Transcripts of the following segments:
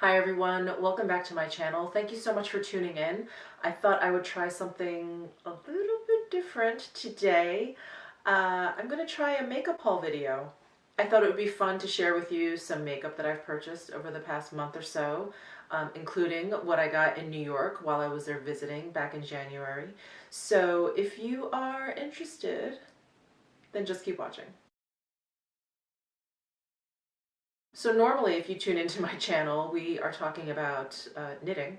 Hi everyone, welcome back to my channel. Thank you so much for tuning in. I thought I would try something a little bit different today. I'm going to try a makeup haul video. I thought it would be fun to share with you some makeup that I've purchased over the past month or so, including what I got in New York while I was there visiting back in January. So if you are interested, then just keep watching. So normally if you tune into my channel, we are talking about knitting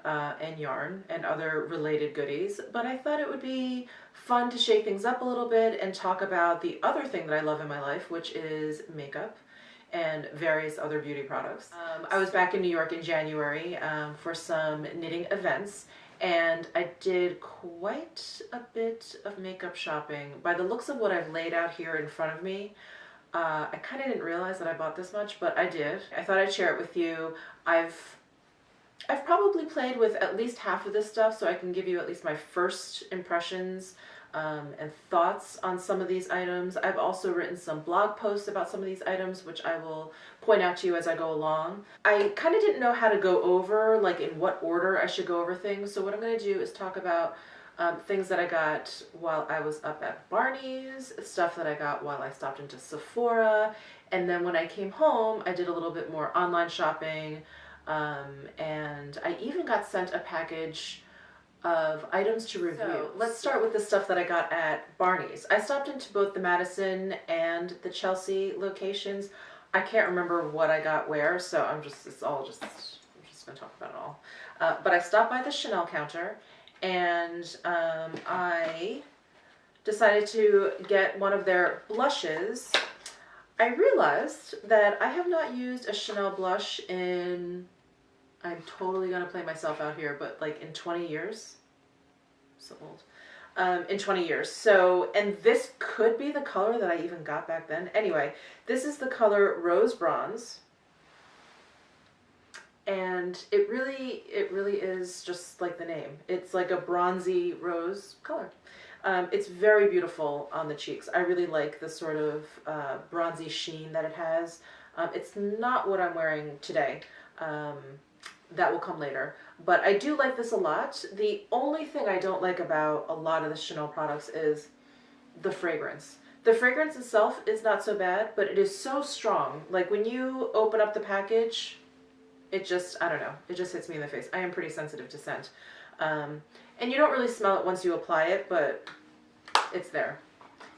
and yarn and other related goodies, but I thought it would be fun to shake things up a little bit and talk about the other thing that I love in my life, which is makeup and various other beauty products. I was back in New York in January for some knitting events, and I did quite a bit of makeup shopping. By the looks of what I've laid out here in front of me, I kind of didn't realize that I bought this much, but I did. I thought I'd share it with you. I've probably played with at least half of this stuff, so I can give you at least my first impressions and thoughts on some of these items. I've also written some blog posts about some of these items, which I will point out to you as I go along. I kind of didn't know how to go over, like in what order I should go over things, so what I'm going to do is talk about things that I got while I was up at Barney's, stuff that I got while I stopped into Sephora, and then when I came home, I did a little bit more online shopping, and I even got sent a package of items to review. So let's start with the stuff that I got at Barney's. I stopped into both the Madison and the Chelsea locations. I can't remember what I got where, so I'm just gonna talk about it all. But I stopped by the Chanel counter, and I decided to get one of their blushes. I realized that I have not used a Chanel blush in, I'm totally gonna play myself out here, but like in 20 years. So old. In 20 years. So, and this could be the color that I even got back then. Anyway, this is the color Rose Bronze. And it really is just like the name. It's like a bronzy rose color. It's very beautiful on the cheeks. I really like the sort of bronzy sheen that it has. It's not what I'm wearing today. That will come later. But I do like this a lot. The only thing I don't like about a lot of the Chanel products is the fragrance. The fragrance itself is not so bad, but it is so strong. Like when you open up the package, it just, I don't know, it just hits me in the face. I am pretty sensitive to scent. And you don't really smell it once you apply it, but it's there.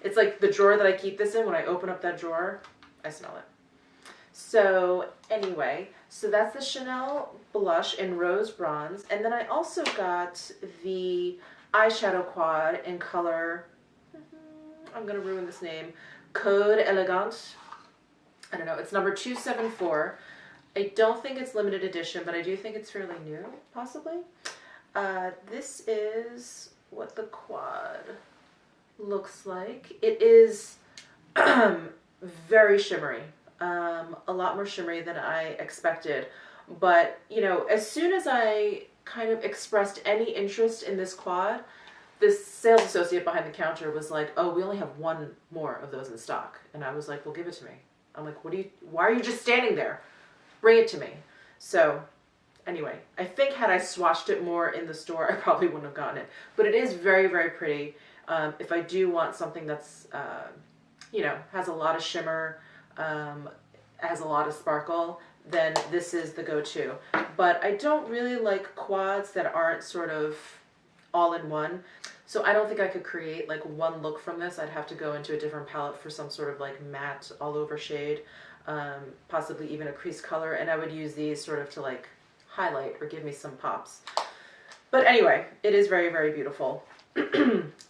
It's like the drawer that I keep this in. When I open up that drawer, I smell it. So anyway, so that's the Chanel blush in Rose Bronze. And then I also got the eyeshadow quad in color, I'm going to ruin this name, Code Elegant. I don't know, it's number 274. I don't think it's limited edition, but I do think it's fairly new, possibly. This is what the quad looks like. It is very shimmery, a lot more shimmery than I expected. But, you know, as soon as I kind of expressed any interest in this quad, this sales associate behind the counter was like, oh, we only have one more of those in stock. And I was like, well, give it to me. I'm like, why are you just standing there? Bring it to me. So anyway, I think had I swatched it more in the store, I probably wouldn't have gotten it. But it is very, very pretty. If I do want something that's, you know, has a lot of shimmer, has a lot of sparkle, then this is the go-to. But I don't really like quads that aren't sort of all in one. So I don't think I could create like one look from this. I'd have to go into a different palette for some sort of like matte all over shade. Possibly even a crease color, and I would use these sort of to like highlight or give me some pops. But anyway, it is very, very beautiful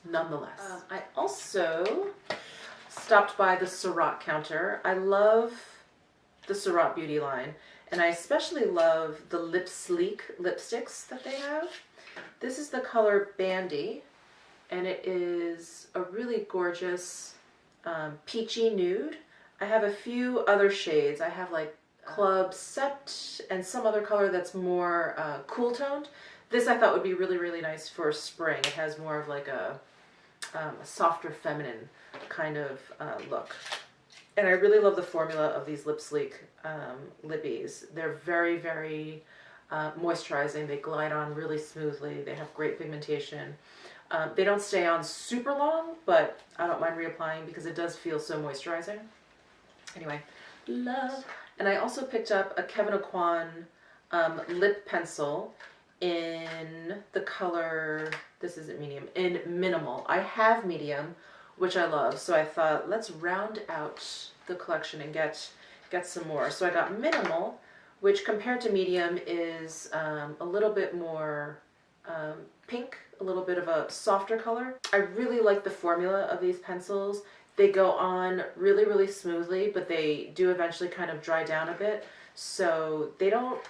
nonetheless. I also stopped by the Surratt counter. I love the Surratt beauty line, and I especially love the Lip Sleek lipsticks that they have. This is the color Bandy, and it is a really gorgeous peachy nude. I have a few other shades. I have like Club Sept and some other color that's more cool toned. This I thought would be really, really nice for spring. It has more of like a softer feminine kind of look. And I really love the formula of these Lip Sleek lippies. They're very, very moisturizing. They glide on really smoothly. They have great pigmentation. They don't stay on super long, but I don't mind reapplying because it does feel so moisturizing. Anyway, love. And I also picked up a Kevyn Aucoin lip pencil in the color, this isn't medium, in Minimal. I have medium, which I love, so I thought let's round out the collection and get some more. So I got Minimal, which compared to medium is a little bit more pink, a little bit of a softer color. I really like the formula of these pencils. They go on really, really smoothly, but they do eventually kind of dry down a bit. So they don't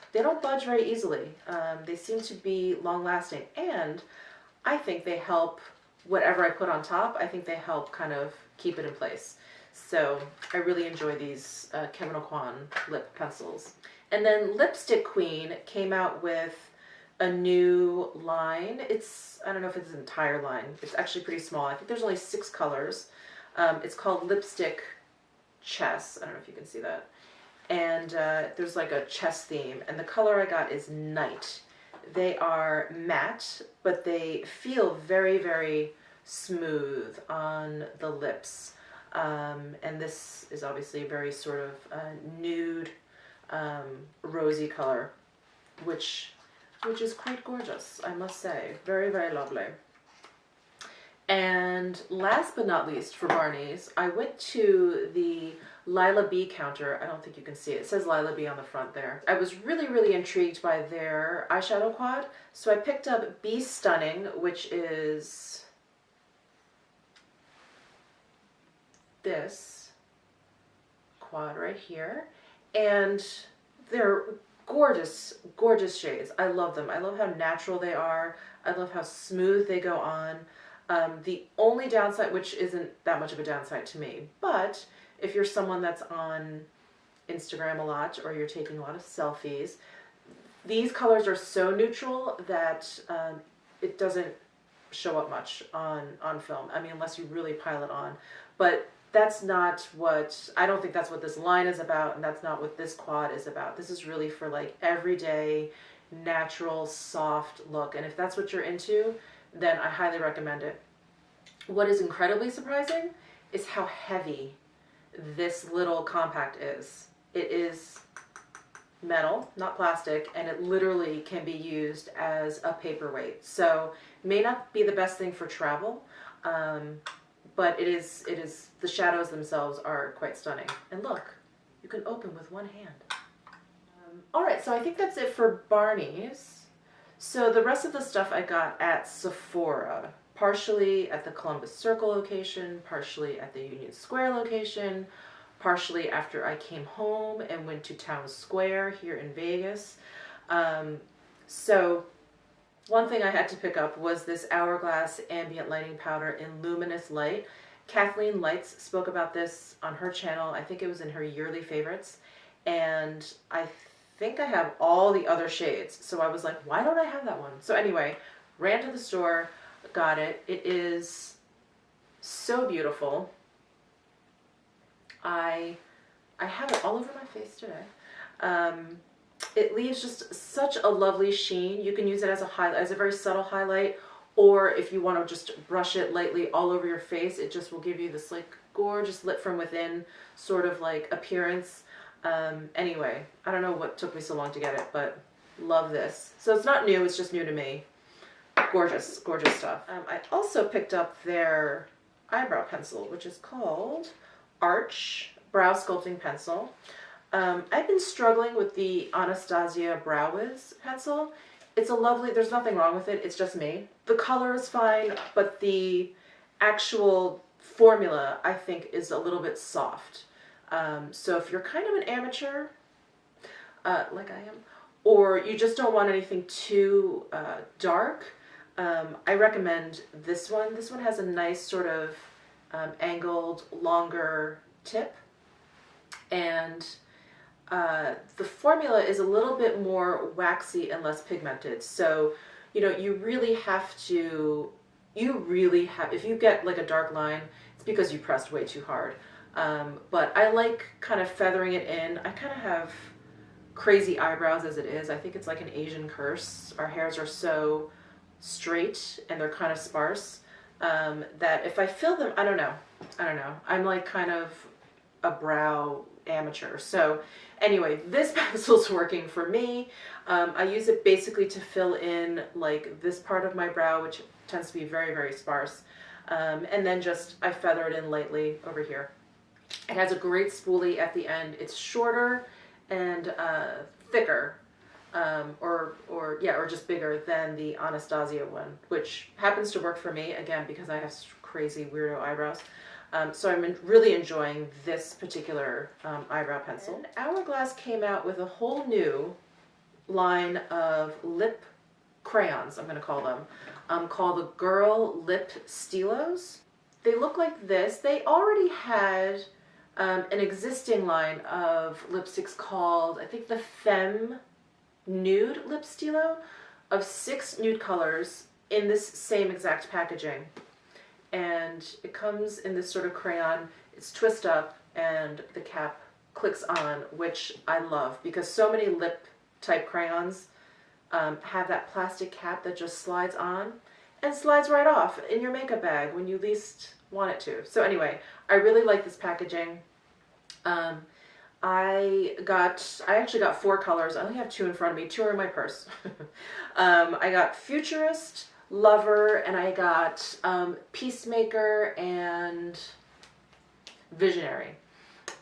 budge very easily. They seem to be long lasting, and I think they help whatever I put on top. I think they help kind of keep it in place. So I really enjoy these Kevyn Aucoin lip pencils. And then Lipstick Queen came out with a new line. It's, I don't know if it's an entire line. It's actually pretty small. I think there's only 6 colors. It's called Lipstick Chess. I don't know if you can see that. And there's like a chess theme. And the color I got is Night. They are matte, but they feel very, very smooth on the lips. And this is obviously a very sort of nude, rosy color, which is quite gorgeous, I must say. Very, very lovely. And last but not least for Barneys, I went to the Lila B counter. I don't think you can see it. It says Lila B on the front there. I was really, really intrigued by their eyeshadow quad. So I picked up Be Stunning, which is this quad right here. And they're gorgeous, gorgeous shades. I love them. I love how natural they are. I love how smooth they go on. The only downside, which isn't that much of a downside to me, but if you're someone that's on Instagram a lot or you're taking a lot of selfies, these colors are so neutral that it doesn't show up much on film. I mean, unless you really pile it on. But that's not what, I don't think that's what this line is about, and that's not what this quad is about. This is really for like everyday, natural, soft look. And if that's what you're into, then I highly recommend it. What is incredibly surprising is how heavy this little compact is. It is metal, not plastic, and it literally can be used as a paperweight. So may not be the best thing for travel, but it is, the shadows themselves are quite stunning. And look, you can open with one hand. All right, so I think that's it for Barneys. So the rest of the stuff I got at Sephora, partially at the Columbus Circle location, partially at the Union Square location, partially after I came home and went to Town Square here in Vegas. So one thing I had to pick up was this Hourglass Ambient Lighting Powder in Luminous Light. Kathleen Lights spoke about this on her channel. I think it was in her yearly favorites. And I think I have all the other shades. So I was like, why don't I have that one? So anyway, ran to the store, got it. It is so beautiful. I have it all over my face today. It leaves just such a lovely sheen. You can use it as a highlight, as a very subtle highlight, or if you want to just brush it lightly all over your face, it just will give you this like gorgeous lit from within sort of like appearance. Anyway, I don't know what took me so long to get it, but love this. So it's not new, it's just new to me. Gorgeous, gorgeous stuff. I also picked up their eyebrow pencil, which is called Arch Brow Sculpting Pencil. I've been struggling with the Anastasia Brow Wiz pencil. It's a lovely, there's nothing wrong with it, it's just me. The color is fine, but the actual formula, I think, is a little bit soft. So if you're kind of an amateur, like I am, or you just don't want anything too dark, I recommend this one. This one has a nice sort of angled, longer tip, and the formula is a little bit more waxy and less pigmented. So, you know, you really have, if you get like a dark line, it's because you pressed way too hard. But I like kind of feathering it in. I kind of have crazy eyebrows as it is. I think it's like an Asian curse. Our hairs are so straight and they're kind of sparse that if I fill them, I don't know. I'm like kind of a brow amateur. So anyway, this pencil's working for me. I use it basically to fill in like this part of my brow, which tends to be very, very sparse. And then just I feather it in lightly over here. It has a great spoolie at the end. It's shorter and thicker, or just bigger than the Anastasia one, which happens to work for me again because I have crazy weirdo eyebrows. So I'm really enjoying this particular eyebrow pencil. And Hourglass came out with a whole new line of lip crayons, I'm going to call them, called the Girl Lip Stylos. They look like this. They already had an existing line of lipsticks called, I think, the Femme Nude Lip Stylo, of 6 nude colors in this same exact packaging. And it comes in this sort of crayon. It's twist up and the cap clicks on, which I love because so many lip type crayons have that plastic cap that just slides on and slides right off in your makeup bag when you least want it to. So anyway, I really like this packaging. I actually got 4 colors. I only have 2 in front of me. 2 are in my purse. I got Futurist, Lover, and I got Peacemaker and Visionary.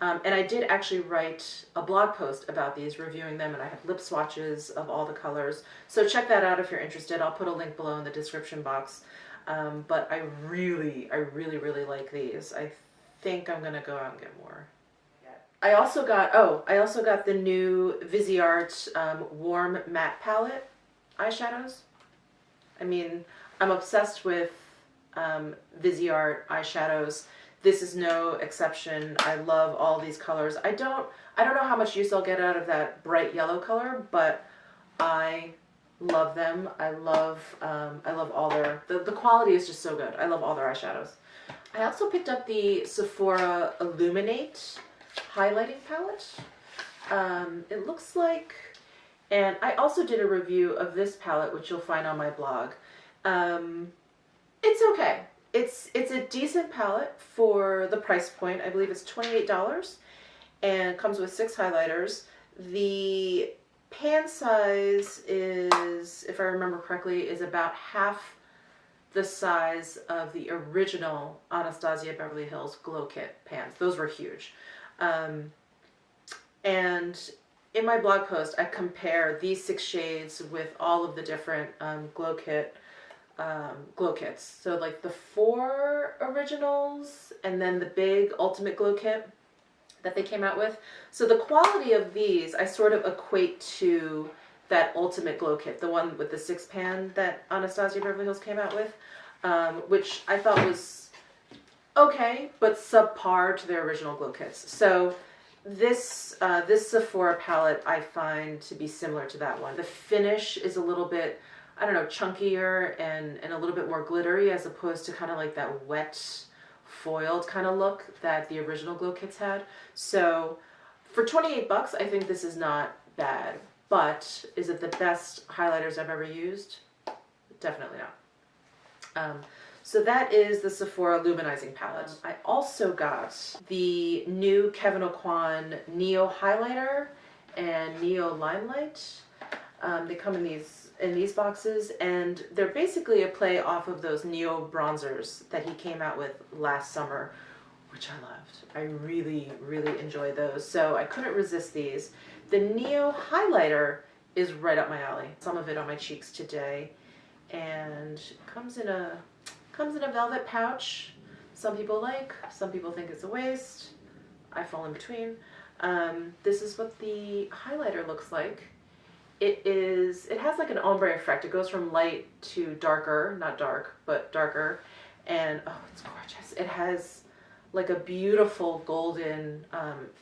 And I did actually write a blog post about these, reviewing them, and I have lip swatches of all the colors. So check that out if you're interested. I'll put a link below in the description box. But I really like these. I think I'm gonna go out and get more. I also got the new Viseart Warm Matte Palette eyeshadows. I mean, I'm obsessed with Viseart eyeshadows. This is no exception. I love all these colors. I don't know how much use I'll get out of that bright yellow color, but I love them. I love all the quality is just so good. I love all their eyeshadows. I also picked up the Sephora Illuminate highlighting palette. It looks like, and I also did a review of this palette, which you'll find on my blog. It's okay. It's a decent palette for the price point. I believe it's $28 and comes with 6 highlighters. The pan size is, if I remember correctly, is about half the size of the original Anastasia Beverly Hills Glow Kit pans. Those were huge. And in my blog post, I compare these 6 shades with all of the different glow kits. So like the 4 originals and then the big ultimate glow kit that they came out with. So the quality of these I sort of equate to that ultimate glow kit, the one with the 6 pan that Anastasia Beverly Hills came out with, which I thought was okay, but subpar to their original glow kits. So this Sephora palette I find to be similar to that one. The finish is a little bit, I don't know, chunkier and a little bit more glittery as opposed to kind of like that wet foiled kind of look that the original glow kits had. So for 28 bucks, I think this is not bad, but is it the best highlighters I've ever used? Definitely not. So that is the Sephora Luminizing Palette. I also got the new Kevyn Aucoin Neo Highlighter and Neo Limelight. They come in these boxes, and they're basically a play off of those Neo bronzers that he came out with last summer, which I loved. I really enjoyed those, so I couldn't resist these. The Neo Highlighter is right up my alley. Some of it on my cheeks today, and comes in a velvet pouch. Some people like, some people think it's a waste. I fall in between. This is what the highlighter looks like. It has like an ombre effect. It goes from light to darker, not dark, but darker. And oh, it's gorgeous. It has like a beautiful golden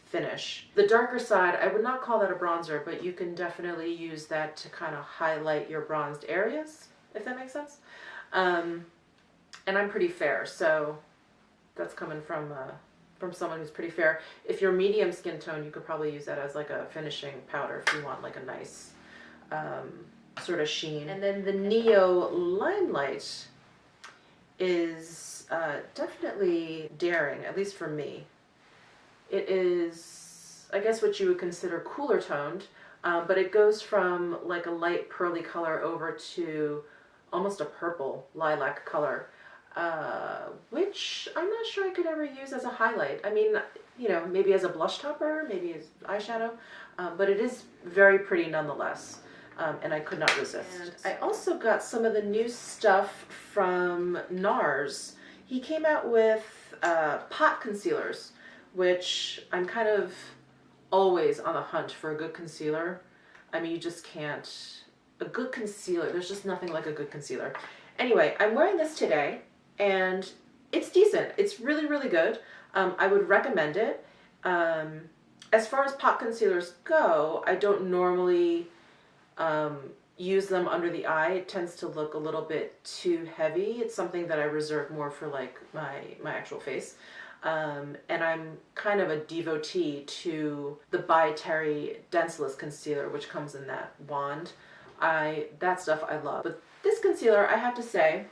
finish. The darker side, I would not call that a bronzer, but you can definitely use that to kind of highlight your bronzed areas, if that makes sense. And I'm pretty fair, so that's coming from from someone who's pretty fair. If you're medium skin tone, you could probably use that as like a finishing powder if you want like a nice sort of sheen. And then the Neo Limelight is definitely daring, at least for me. It is, I guess, what you would consider cooler toned, but it goes from like a light pearly color over to almost a purple lilac color, which I'm not sure I could ever use as a highlight. I mean, you know, maybe as a blush topper, maybe as eyeshadow, but it is very pretty nonetheless, and I could not resist. And I also got some of the new stuff from Nars. He came out with pot concealers, which I'm kind of always on the hunt for a good concealer. I mean, you just can't, a good concealer, there's just nothing like a good concealer. Anyway, I'm wearing this today, and it's decent. It's really, really good. I would recommend it. As far as pot concealers go, I don't normally use them under the eye. It tends to look a little bit too heavy. It's something that I reserve more for like my actual face. And I'm kind of a devotee to the By Terry Denseless Concealer, which comes in that wand. That stuff I love. But this concealer, I have to say,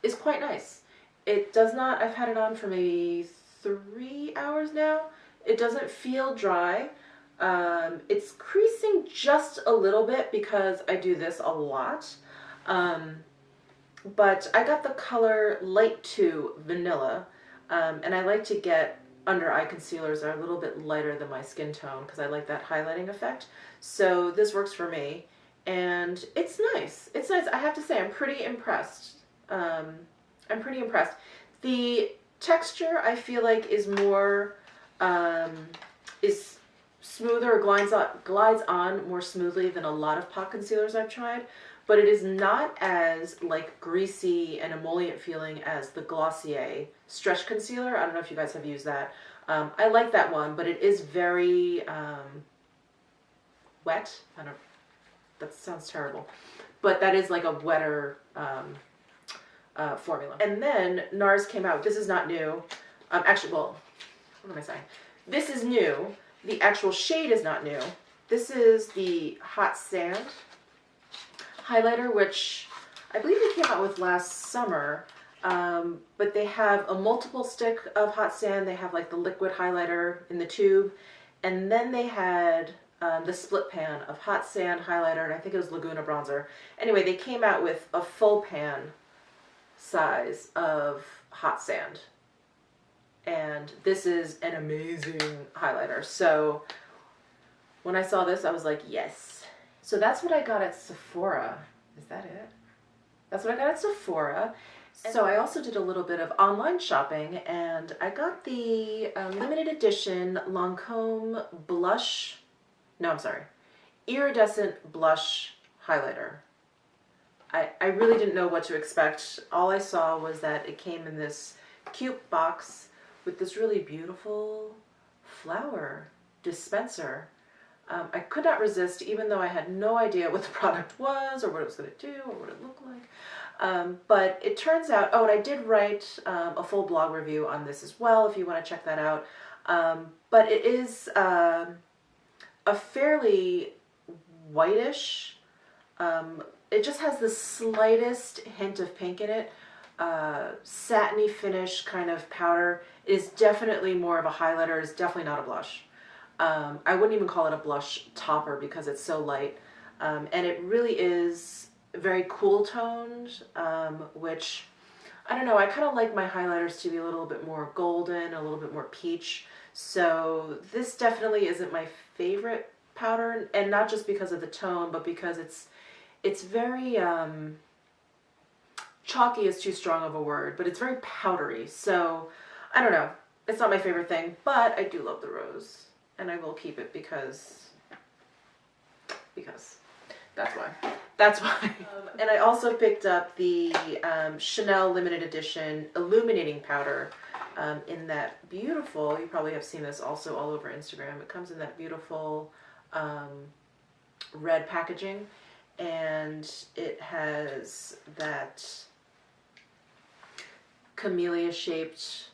is quite nice. It does not, I've had it on for maybe 3 hours now. It doesn't feel dry. It's creasing just a little bit because I do this a lot. But I got the color Light 2 Vanilla. And I like to get under eye concealers that are a little bit lighter than my skin tone because I like that highlighting effect. So this works for me, and it's nice. It's nice. I have to say, I'm pretty impressed. I'm pretty impressed. The texture I feel like is more, is smoother, glides on more smoothly than a lot of pot concealers I've tried. But it is not as like greasy and emollient feeling as the Glossier Stretch Concealer. I don't know if you guys have used that. I like that one, but it is very wet. I don't. That sounds terrible, but that is like a wetter formula. And then Nars came out. This is not new. Actually, well, what am I saying? This is new. The actual shade is not new. This is the Hot Sand highlighter, which I believe they came out with last summer, but they have a multiple stick of Hot Sand. They have like the liquid highlighter in the tube, and then they had the split pan of Hot Sand highlighter, and I think it was Laguna bronzer. Anyway, they came out with a full pan size of Hot Sand, and this is an amazing highlighter. So when I saw this, I was like, yes. So that's what I got at Sephora. Is that it? That's what I got at Sephora. So I also did a little bit of online shopping, and I got the limited edition Lancome blush, no, I'm sorry, iridescent blush highlighter. I really didn't know what to expect. All I saw was that it came in this cute box with this really beautiful flower dispenser. I could not resist, even though I had no idea what the product was or what it was going to do or what it looked like. But it turns out, oh, and I did write a full blog review on this as well, if you want to check that out. But it is a fairly whitish, it just has the slightest hint of pink in it, satiny finish kind of powder. It is definitely more of a highlighter. It's definitely not a blush. I wouldn't even call it a blush topper because it's so light. And it really is very cool toned, which, I don't know, I kind of like my highlighters to be a little bit more golden, a little bit more peach. So this definitely isn't my favorite powder, and not just because of the tone, but because it's very, chalky is too strong of a word, but it's very powdery. So, I don't know. It's not my favorite thing, but I do love the rose. And I will keep it because that's why. That's why. And I also picked up the Chanel limited edition illuminating powder in that beautiful, you probably have seen this also all over Instagram. It comes in that beautiful red packaging, and it has that camellia shaped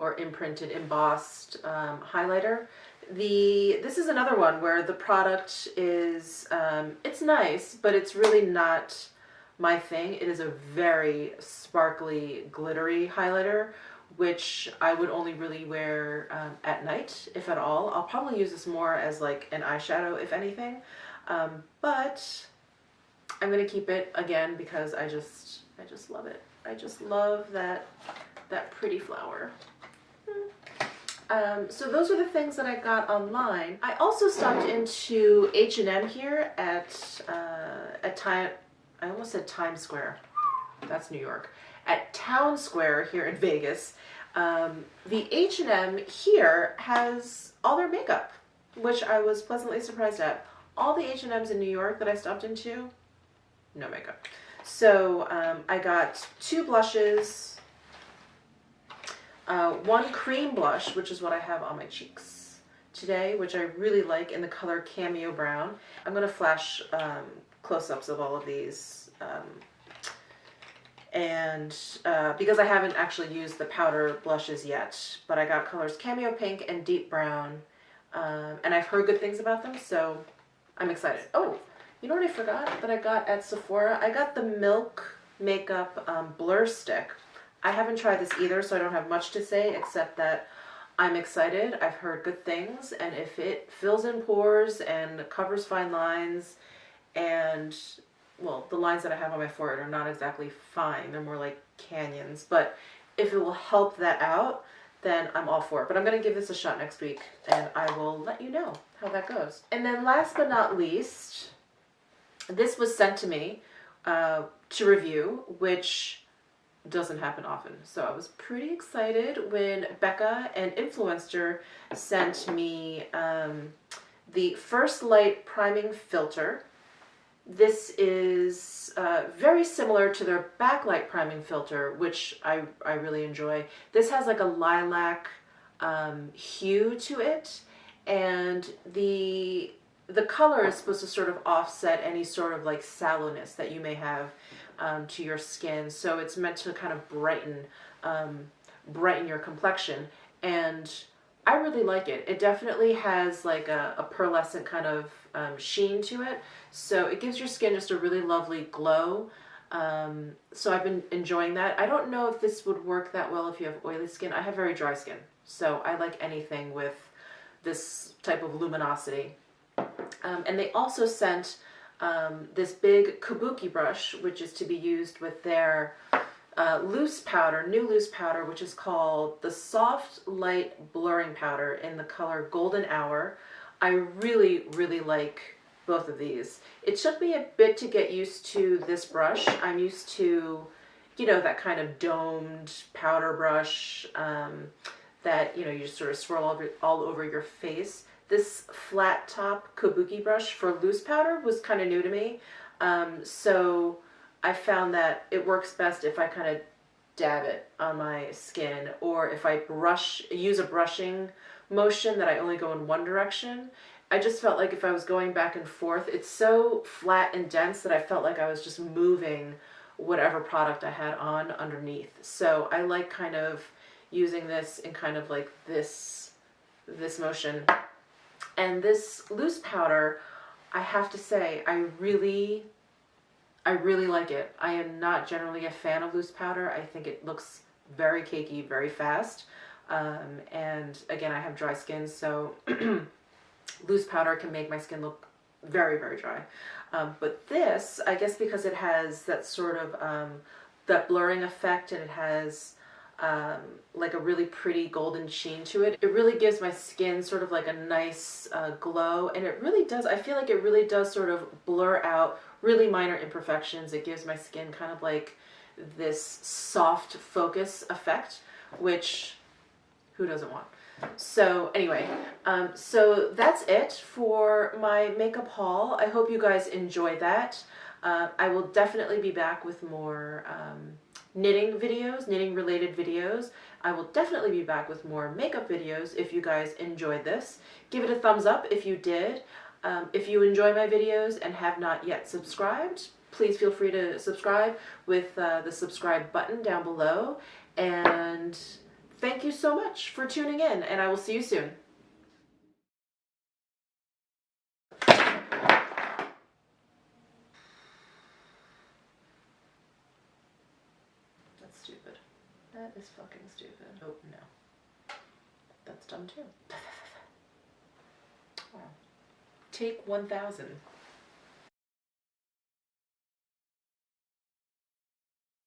or imprinted, embossed highlighter. This is another one where the product is, it's nice, but it's really not my thing. It is a very sparkly, glittery highlighter, which I would only really wear at night, if at all. I'll probably use this more as like an eyeshadow, if anything. But I'm gonna keep it again because I just love it. I just love that pretty flower. So those are the things that I got online. I also stopped into H&M here at I almost said Times Square. That's New York. At Town Square here in Vegas. The H&M here has all their makeup, which I was pleasantly surprised at. All the H&Ms in New York that I stopped into, no makeup. So I got 2 blushes, 1 cream blush, which is what I have on my cheeks today, which I really like, in the color Cameo Brown. I'm going to flash close-ups of all of these. Because I haven't actually used the powder blushes yet, but I got colors Cameo Pink and Deep Brown, and I've heard good things about them, so I'm excited. Oh, you know what I forgot that I got at Sephora? I got the Milk Makeup Blur Stick. I haven't tried this either, so I don't have much to say except that I'm excited. I've heard good things, and if it fills in pores and covers fine lines, and, well, the lines that I have on my forehead are not exactly fine. They're more like canyons, but if it will help that out, then I'm all for it. But I'm going to give this a shot next week, and I will let you know how that goes. And then last but not least, this was sent to me to review, which doesn't happen often. So I was pretty excited when Becca, an influencer, sent me the First Light Priming Filter. This is very similar to their Backlight Priming Filter, which I really enjoy. This has like a lilac hue to it, and the color is supposed to sort of offset any sort of like sallowness that you may have to your skin. So it's meant to kind of brighten your complexion, and I really like it. It definitely has like a pearlescent kind of sheen to it, so it gives your skin just a really lovely glow. So I've been enjoying that. I don't know if this would work that well if you have oily skin. I have very dry skin, so I like anything with this type of luminosity. And they also sent this big kabuki brush, which is to be used with their loose powder, new loose powder, which is called the Soft Light Blurring Powder in the color Golden Hour. I really, really like both of these. It took me a bit to get used to this brush. I'm used to, you know, that kind of domed powder brush that, you know, you just sort of swirl all over your face. This flat top kabuki brush for loose powder was kind of new to me. So I found that it works best if I kind of dab it on my skin, or if I use a brushing motion that I only go in one direction. I just felt like if I was going back and forth, it's so flat and dense that I felt like I was just moving whatever product I had on underneath. So I like kind of using this in kind of like this motion. And this loose powder, I have to say, I really like it. I am not generally a fan of loose powder. I think it looks very cakey, very fast. And again, I have dry skin, so loose powder can make my skin look very, very dry. But this, I guess because it has that sort of, that blurring effect, and it has like a really pretty golden sheen to it. It really gives my skin sort of like a nice glow, and it really does, I feel like it really does sort of blur out really minor imperfections. It gives my skin kind of like this soft focus effect, which who doesn't want? So anyway, so that's it for my makeup haul. I hope you guys enjoyed that. I will definitely be back with more knitting videos, knitting related videos. I will definitely be back with more makeup videos if you guys enjoyed this. Give it a thumbs up if you did. If you enjoy my videos and have not yet subscribed, please feel free to subscribe with the subscribe button down below. And thank you so much for tuning in, and I will see you soon. That's stupid. That is fucking stupid. Oh, no. That's dumb too. Take 1,000.